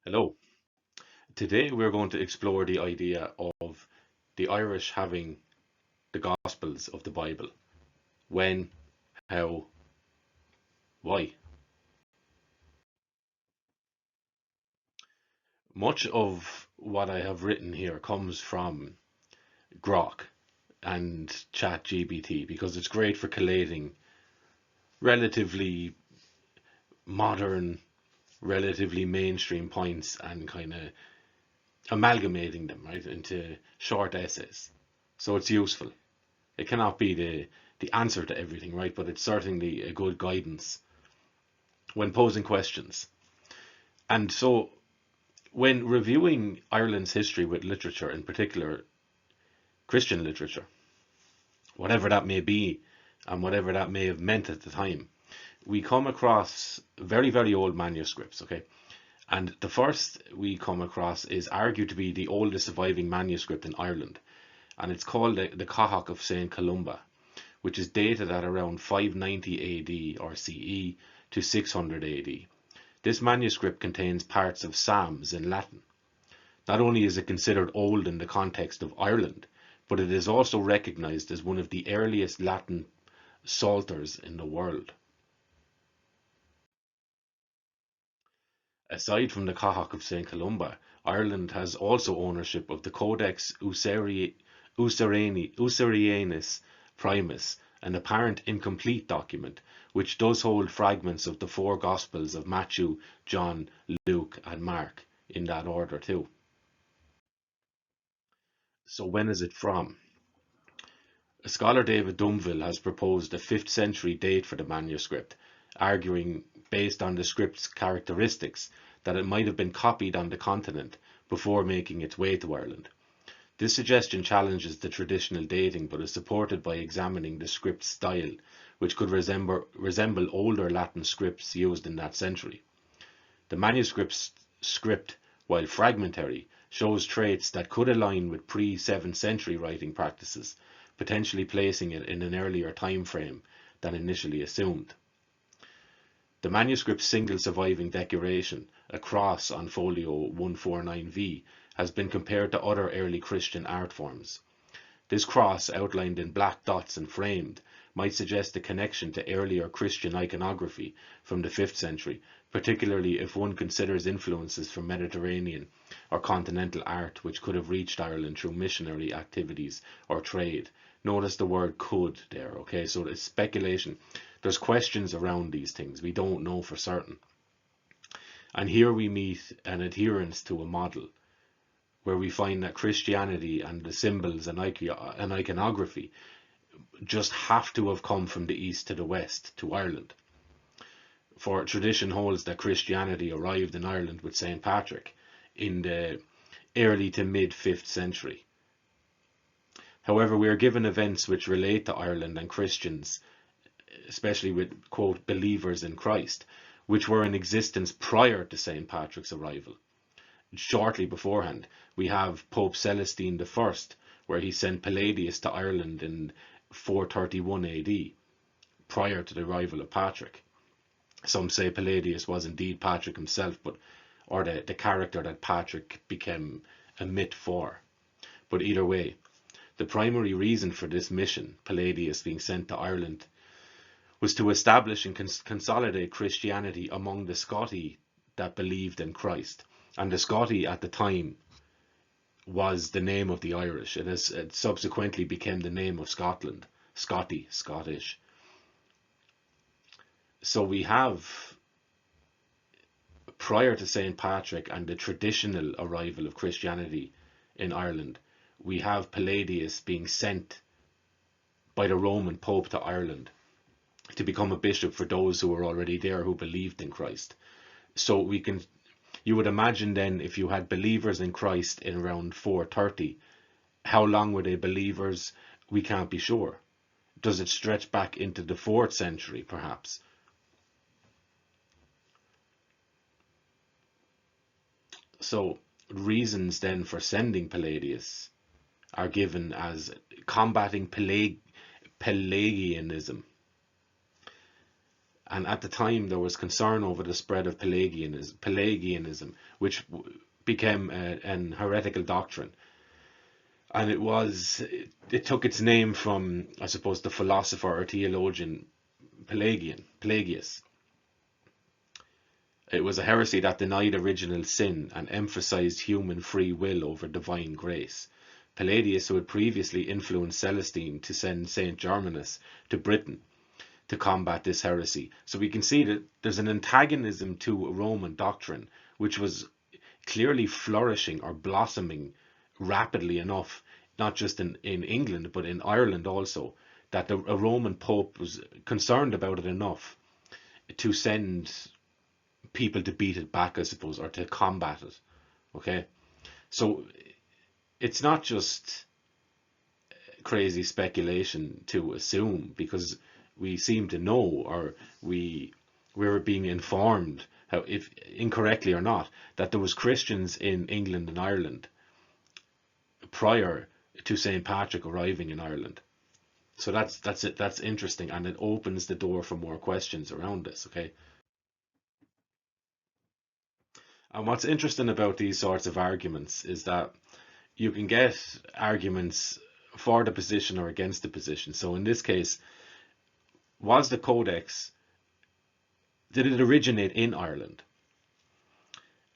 Hello. Today we're going to explore the idea of the Irish having the Gospels of the Bible. When, how, why? Much of what I have written here comes from Grok and ChatGPT because it's great for collating relatively modern, relatively mainstream points and kind of amalgamating them right into short essays. So it's useful. It cannot be the answer to everything, right? But it's certainly a good guidance when posing questions. And so, when reviewing Ireland's history with literature, in particular Christian literature, whatever that may be and whatever that may have meant at the time, we come across very, very old manuscripts, okay? And the first we come across is argued to be the oldest surviving manuscript in Ireland, and it's called the Cathach of St. Columba, which is dated at around 590 AD or CE to 600 AD. This manuscript contains parts of Psalms in Latin. Not only is it considered old in the context of Ireland, but it is also recognized as one of the earliest Latin psalters in the world. Aside from the Cathach of St. Columba, Ireland has also ownership of the Codex Userianus Primus, an apparent incomplete document, which does hold fragments of the four Gospels of Matthew, John, Luke, and Mark, in that order too. So when is it from? Scholar David Dumville has proposed a 5th century date for the manuscript, arguing, based on the script's characteristics, that it might have been copied on the continent before making its way to Ireland. This suggestion challenges the traditional dating but is supported by examining the script's style, which could resemble older Latin scripts used in that century. The manuscript's script, while fragmentary, shows traits that could align with pre-7th century writing practices, potentially placing it in an earlier time frame than initially assumed. The manuscript's single surviving decoration, a cross on folio 149V, has been compared to other early Christian art forms. This cross, outlined in black dots and framed, might suggest a connection to earlier Christian iconography from the 5th century, particularly if one considers influences from Mediterranean or continental art which could have reached Ireland through missionary activities or trade. Notice the word could there, okay? So it's speculation. There's questions around these things. We don't know for certain. And here we meet an adherence to a model where we find that Christianity and the symbols and iconography just have to have come from the east to the west to Ireland. For tradition holds that Christianity arrived in Ireland with St. Patrick in the early to mid 5th century. However, we are given events which relate to Ireland and Christians, especially with, quote, believers in Christ, which were in existence prior to St. Patrick's arrival. Shortly beforehand, we have Pope Celestine I, where he sent Palladius to Ireland in 431 AD, prior to the arrival of Patrick. Some say Palladius was indeed Patrick himself, or the character that Patrick became a myth for. But either way, the primary reason for this mission, Palladius being sent to Ireland, was to establish and consolidate Christianity among the Scotti that believed in Christ. And the Scotti at the time was the name of the Irish. It subsequently became the name of Scotland. Scotti, Scottish. So we have, prior to St. Patrick and the traditional arrival of Christianity in Ireland, we have Palladius being sent by the Roman Pope to Ireland to become a bishop for those who were already there who believed in Christ. So you would imagine then, if you had believers in Christ in around 430, how long were they believers? We can't be sure. Does it stretch back into the 4th century, perhaps? So reasons then for sending Palladius are given as combating Pelagianism. And at the time, there was concern over the spread of Pelagianism, which became an heretical doctrine. And it took its name from, I suppose, the philosopher or theologian Pelagius. It was a heresy that denied original sin and emphasized human free will over divine grace. Palladius, who had previously influenced Celestine to send Saint Germanus to Britain to combat this heresy. So we can see that there's an antagonism to Roman doctrine, which was clearly flourishing or blossoming rapidly enough, not just in England, but in Ireland also, that a Roman Pope was concerned about it enough to send people to beat it back, I suppose, or to combat it. Okay? So it's not just crazy speculation to assume, because we seem to know, or we were being informed, how, if incorrectly or not, that there was Christians in England and Ireland prior to St. Patrick arriving in Ireland. So that's it. That's interesting, and it opens the door for more questions around this. Okay. And what's interesting about these sorts of arguments is that you can get arguments for the position or against the position. So in this case, was the Codex, did it originate in Ireland?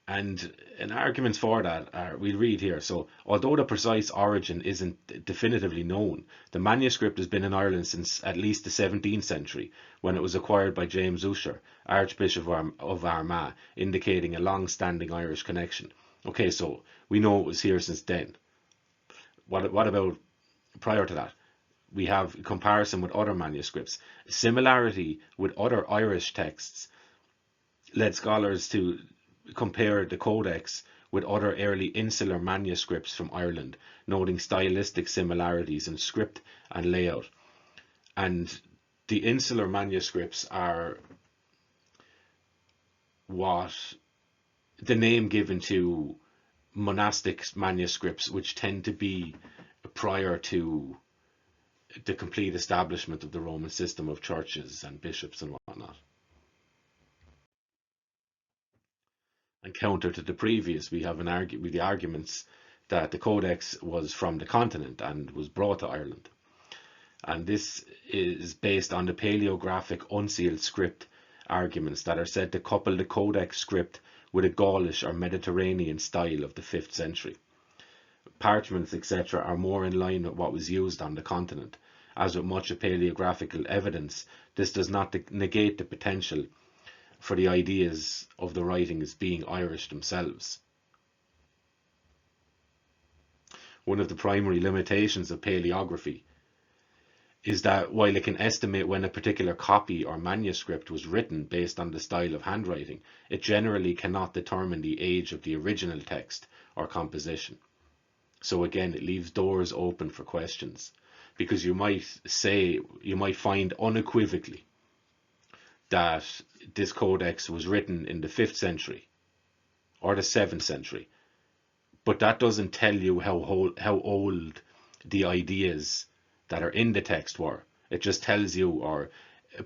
And arguments for that are, we'll read here. So, although the precise origin isn't definitively known, the manuscript has been in Ireland since at least the 17th century, when it was acquired by James Ussher, Archbishop of Armagh, indicating a long-standing Irish connection. Okay, so we know it was here since then. What about prior to that? We have a comparison with other manuscripts. Similarity with other Irish texts led scholars to compare the Codex with other early insular manuscripts from Ireland, noting stylistic similarities in script and layout. And the insular manuscripts are what the name given to monastic manuscripts, which tend to be prior to the complete establishment of the Roman system of churches and bishops and whatnot. And counter to the previous, we have the arguments that the Codex was from the continent and was brought to Ireland. And this is based on the paleographic unsealed script arguments that are said to couple the Codex script with a Gaulish or Mediterranean style of the 5th century. Parchments, etc., are more in line with what was used on the continent. As with much of paleographical evidence, this does not negate the potential for the ideas of the writings being Irish themselves. One of the primary limitations of paleography is that while it can estimate when a particular copy or manuscript was written based on the style of handwriting, it generally cannot determine the age of the original text or composition. So again, it leaves doors open for questions, because you might find unequivocally that this codex was written in the 5th century or the 7th century, but that doesn't tell you how old the ideas that are in the text were. It just tells you, or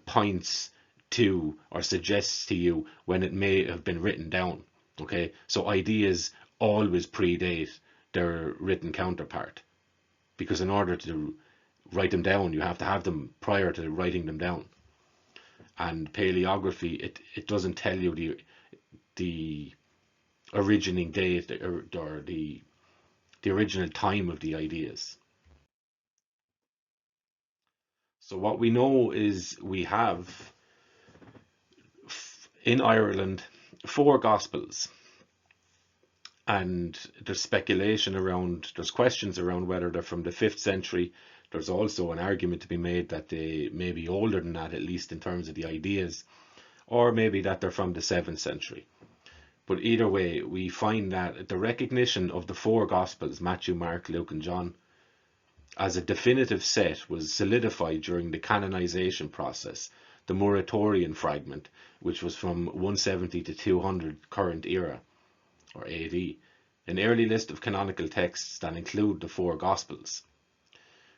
points to, or suggests to you when it may have been written down. Okay, so ideas always predate their written counterpart, because in order to write them down, you have to have them prior to writing them down. And paleography, it doesn't tell you the originating date or the original time of the ideas. So what we know is we have in Ireland 4 Gospels, and there's speculation around, there's questions around whether they're from the 5th century. There's also an argument to be made that they may be older than that, at least in terms of the ideas, or maybe that they're from the 7th century. But either way, we find that the recognition of the 4 Gospels, Matthew, Mark, Luke, and John, as a definitive set was solidified during the canonization process, the Muratorian fragment, which was from 170 to 200 current era, or AD, an early list of canonical texts that include the 4 Gospels.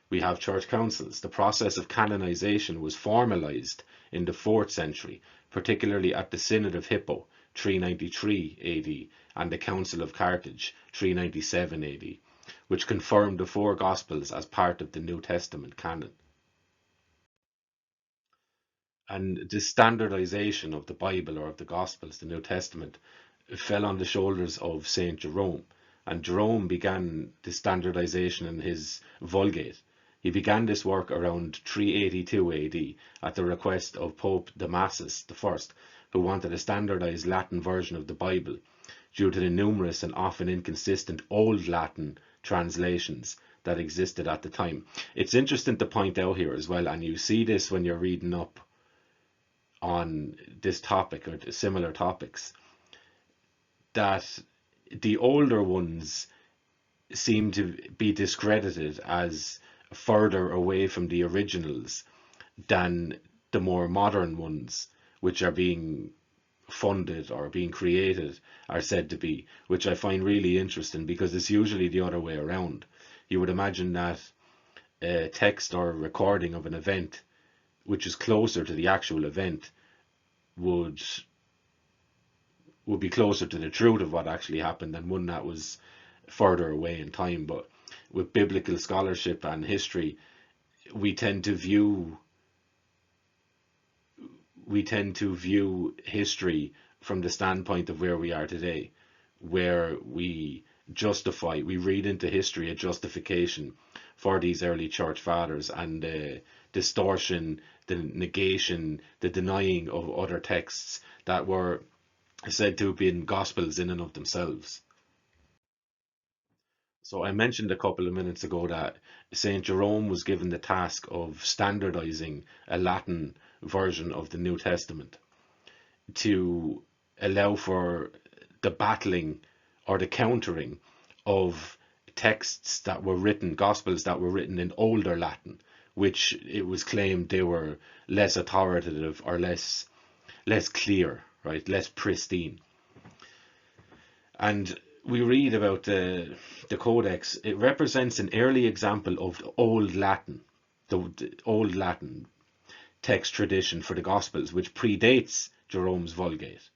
We have church councils. The process of canonization was formalized in the 4th century, particularly at the Synod of Hippo, 393 AD, and the Council of Carthage, 397 AD, which confirmed the 4 Gospels as part of the New Testament canon. And this standardization of the Bible, or of the Gospels, the New Testament, fell on the shoulders of Saint Jerome. And Jerome began the standardization in his Vulgate. He began this work around 382 AD at the request of Pope Damasus I, who wanted a standardized Latin version of the Bible due to the numerous and often inconsistent Old Latin translations that existed at the time. It's interesting to point out here as well, and you see this when you're reading up on this topic or similar topics, that the older ones seem to be discredited as further away from the originals than the more modern ones, which are being funded or being created, are said to be, which I find really interesting, because it's usually the other way around. You would imagine that a text or recording of an event which is closer to the actual event would be closer to the truth of what actually happened than one that was further away in time. But with biblical scholarship and history, we tend to view history from the standpoint of where we are today, where we read into history a justification for these early church fathers, and the distortion, the negation, the denying of other texts that were said to have been gospels in and of themselves. So I mentioned a couple of minutes ago that Saint Jerome was given the task of standardizing a Latin version of the New Testament to allow for the battling or the countering of texts that were written, gospels that were written in older Latin, which it was claimed they were less authoritative or less clear, right, less pristine. And we read about the Codex. It represents an early example of the Old Latin text tradition for the Gospels, which predates Jerome's Vulgate.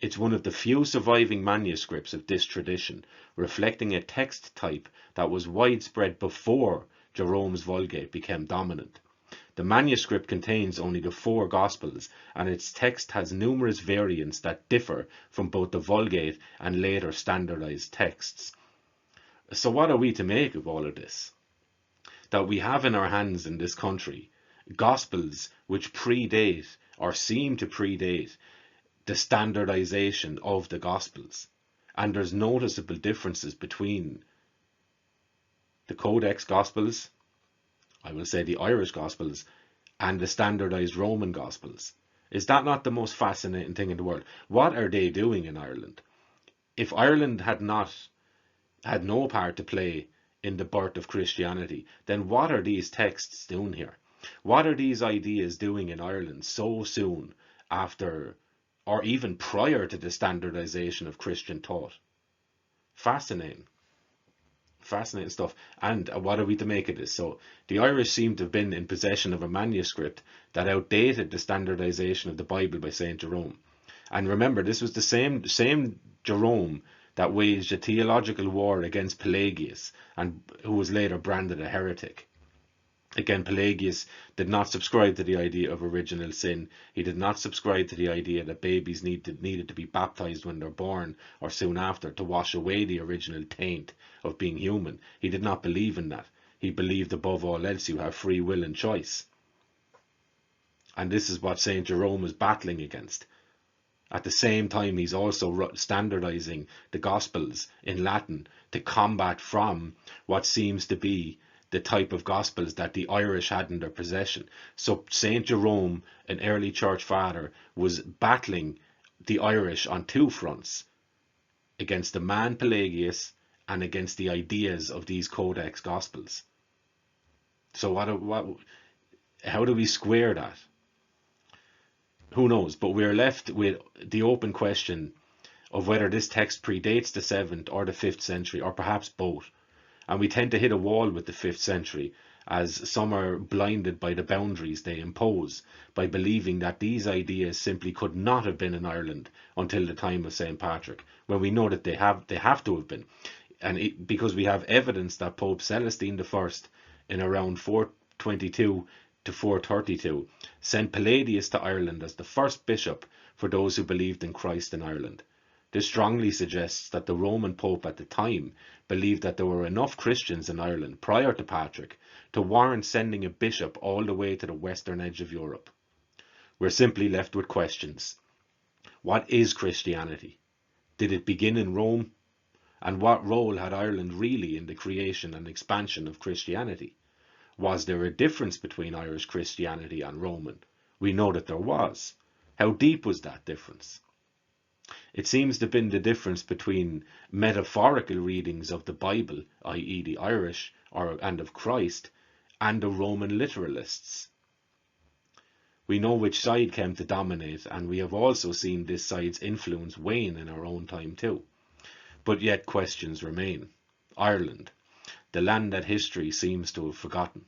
It's one of the few surviving manuscripts of this tradition, reflecting a text type that was widespread before Jerome's Vulgate became dominant. The manuscript contains only the 4 Gospels, and its text has numerous variants that differ from both the Vulgate and later standardized texts. So what are we to make of all of this? That we have in our hands in this country Gospels which predate or seem to predate the standardization of the Gospels, and there's noticeable differences between the Codex Gospels, I will say the Irish Gospels, and the standardized Roman Gospels. Is that not the most fascinating thing in the world? What are they doing in Ireland? If Ireland had no part to play in the birth of Christianity, then what are these texts doing here? What are these ideas doing in Ireland so soon after, or even prior to, the standardization of Christian thought? Fascinating stuff. And what are we to make of this? So the Irish seem to have been in possession of a manuscript that outdated the standardization of the Bible by Saint Jerome. And remember, this was the same Jerome that waged a theological war against Pelagius, and who was later branded a heretic. Again, Pelagius did not subscribe to the idea of original sin. He did not subscribe to the idea that babies needed to be baptized when they're born or soon after to wash away the original taint of being human. He did not believe in that. He believed above all else you have free will and choice. And this is what Saint Jerome is battling against. At the same time, he's also standardizing the Gospels in Latin to combat from what seems to be the type of Gospels that the Irish had in their possession. So Saint Jerome, an early church father, was battling the Irish on 2 fronts, against the man Pelagius and against the ideas of these Codex Gospels. So how do we square that? Who knows? But we're left with the open question of whether this text predates the 7th or the 5th century, or perhaps both. And we tend to hit a wall with the 5th century, as some are blinded by the boundaries they impose, by believing that these ideas simply could not have been in Ireland until the time of St. Patrick, when we know that they have to have been. And because we have evidence that Pope Celestine I, in around 422 to 432, sent Palladius to Ireland as the first bishop for those who believed in Christ in Ireland. This strongly suggests that the Roman Pope at the time believed that there were enough Christians in Ireland prior to Patrick to warrant sending a bishop all the way to the western edge of Europe. We're simply left with questions. What is Christianity? Did it begin in Rome? And what role had Ireland really in the creation and expansion of Christianity? Was there a difference between Irish Christianity and Roman? We know that there was. How deep was that difference? It seems to have been the difference between metaphorical readings of the Bible, i.e. the Irish, and of Christ, and the Roman literalists. We know which side came to dominate, and we have also seen this side's influence wane in our own time too. But yet questions remain. Ireland, the land that history seems to have forgotten.